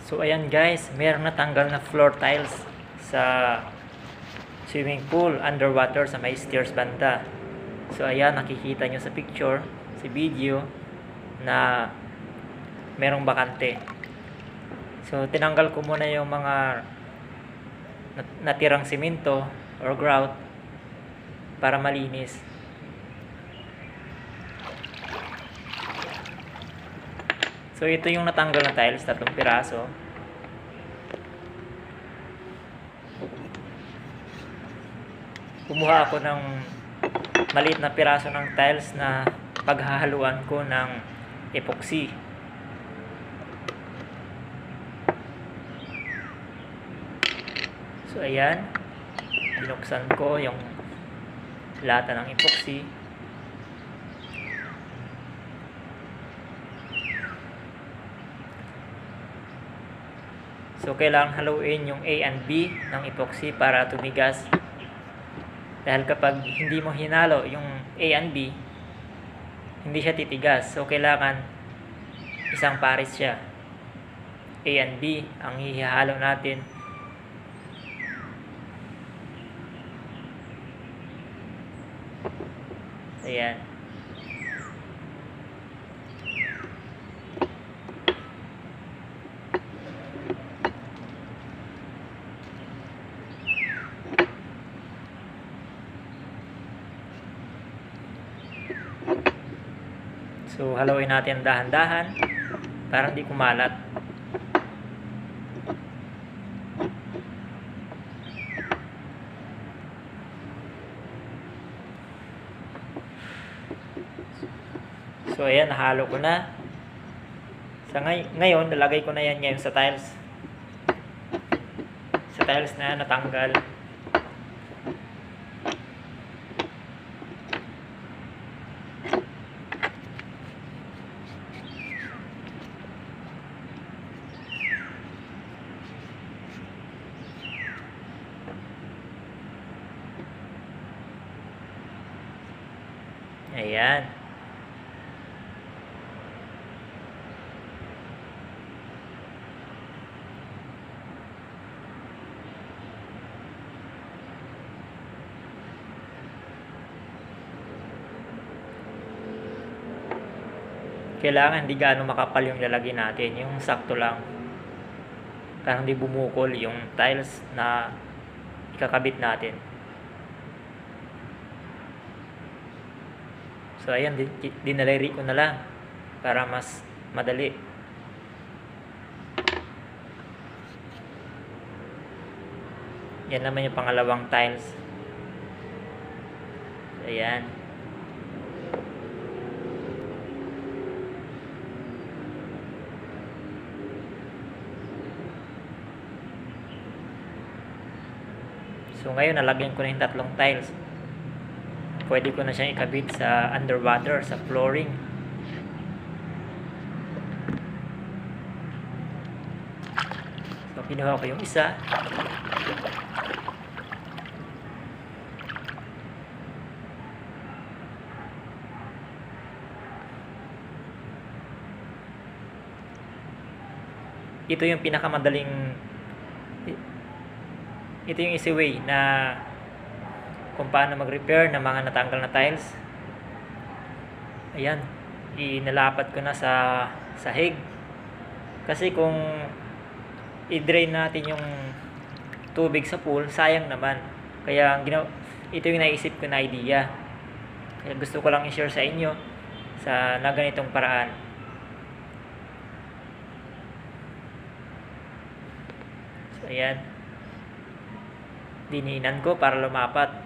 So ayan guys, mayroong natanggal na floor tiles sa swimming pool underwater sa may stairs banda. So ayan, nakikita nyo sa picture, sa video, na merong bakante. So tinanggal ko muna yung mga natirang simento or grout para malinis. So ito yung natanggal na tiles, 3 piraso. Kumuha ako ng maliit na piraso ng tiles na paghahaluan ko ng epoxy. So ayan, binuksan ko yung lata ng epoxy. So kailangan haluin yung A and B ng epoxy para tumigas. Dahil kapag hindi mo hinalo yung A and B, hindi siya titigas. So kailangan isang pares siya. A and B ang hihalo natin. Ayan. So haluin natin dahan-dahan para hindi kumalat. So ayan, nahalo ko na. Sa ngayon, nalagay ko na yan ngayon sa tiles. Sa tiles na natanggal. Ayan. Kailangan hindi gaano makapal yung lalagyan natin, yung sakto lang. Para hindi bumukol yung tiles na ikakabit natin. So ayan, dinaliri ko na lang para mas madali. Yan naman yung pangalawang tiles. Ayan. So ngayon, nalagyan ko na yung 3 tiles. Pwede ko na siyang ikabit sa underwater, sa flooring. So kinuha ko yung isa. Ito yung pinakamadaling, ito yung easy way na kung paano mag-repair ng mga natanggal na tiles. Ayan, inalapat ko na sa sahig. Kasi kung i-drain natin yung tubig sa pool, sayang naman. Kaya ito yung naisip ko na idea. Kaya gusto ko lang i-share sa inyo sa ganitong paraan. So ayan, diniinan ko para lumapat.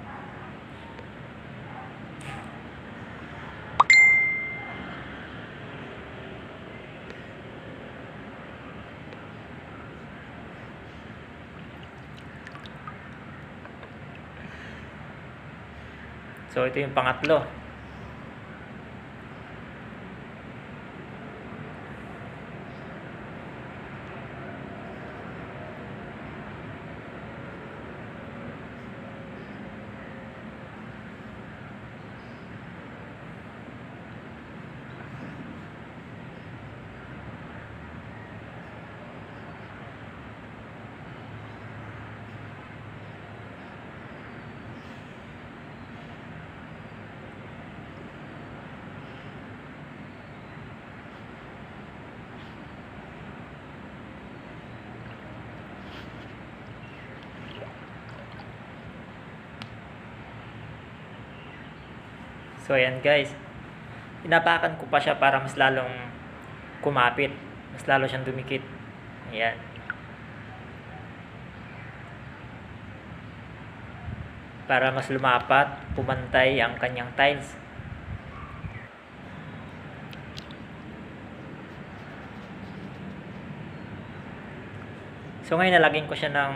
So ito yung pangatlo. So ayan guys, inapakan ko pa siya para mas lalong kumapit, mas lalo siyang dumikit. Ayan. Para mas lumapat, pumantay ang kanyang tiles. So ngayon nalagyan ko siya ng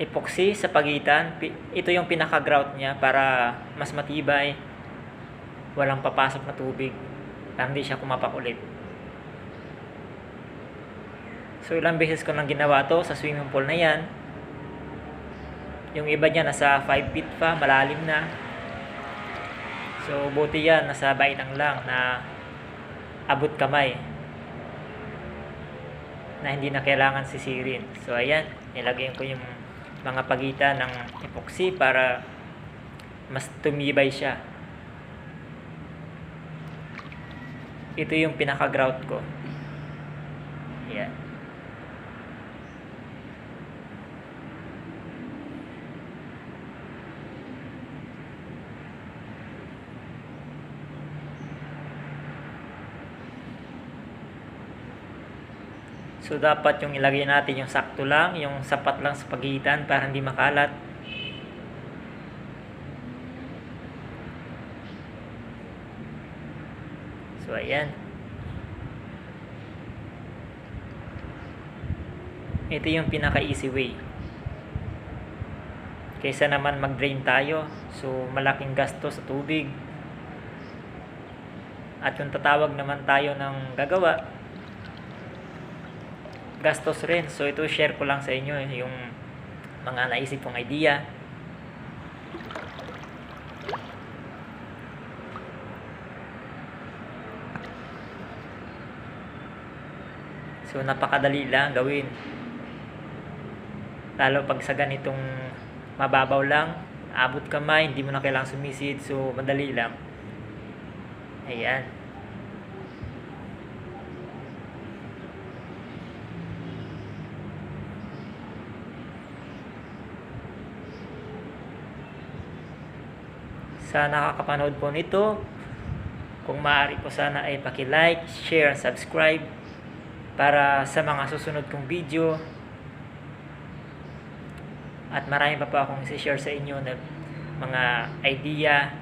epoxy sa pagitan. Ito yung pinaka-grout niya para mas matibay, walang papasok na tubig, para hindi siya kumapak ulit. So ilang beses ko nang ginawa to sa swimming pool na yan. Yung iba niya nasa 5 feet pa, malalim na. So buti yan, nasa baitang lang na abot kamay, na hindi na kailangan sisirin. So ayan, nilagyan ko yung mga pagitan ng epoxy para mas tumibay siya. Ito yung pinaka-grout ko. Ayan. So dapat yung ilagay natin yung sakto lang, yung sapat lang sa pagitan para hindi makalat. So ayan. Ito yung pinaka easy way. Kaysa naman mag-drain tayo, so malaking gasto sa tubig. At yung tatawag naman tayo ng gagawa, gastos rin. So ito share ko lang sa inyo yung mga naisip kong idea. So napakadali lang gawin. Lalo pag sa ganitong mababaw lang, abot kamay, hindi mo na kailangang sumisid. So madali lang. Ayan. Sa nakakapanood po nito, kung maaari po sana ay paki-like, share, and subscribe para sa mga susunod kong video. At marami pa po akong i-share sa inyo na mga idea,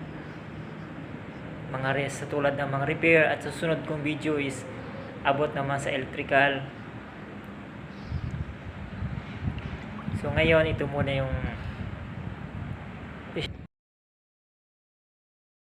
mga sa tulad ng mga repair. At susunod kong video is abot naman sa electrical. So ngayon, ito muna yung